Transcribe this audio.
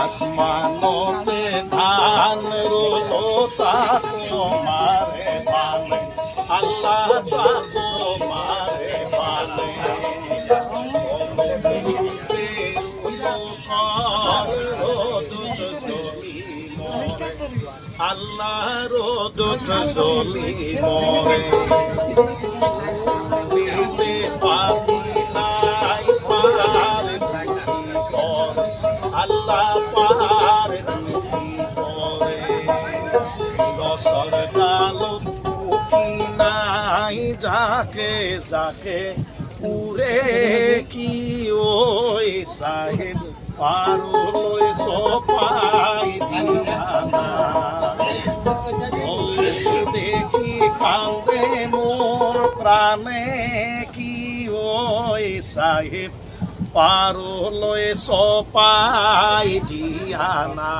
আসমানতে ধান রোলো তা তোমারে পালে আল্লাহ তা তোমারে পালে আল্লাহ রোদত জলি মরে আল্লাহ পার করে দশর কালো পুঁথি নাই যাকে যাকে উড়ে কি ওই সাহেব পারুল সপাই দিয়ানা দেখি কান্দে মোর প্রাণে কি ওই সাহেব পারো লয়ে সপাই দিয়ানা।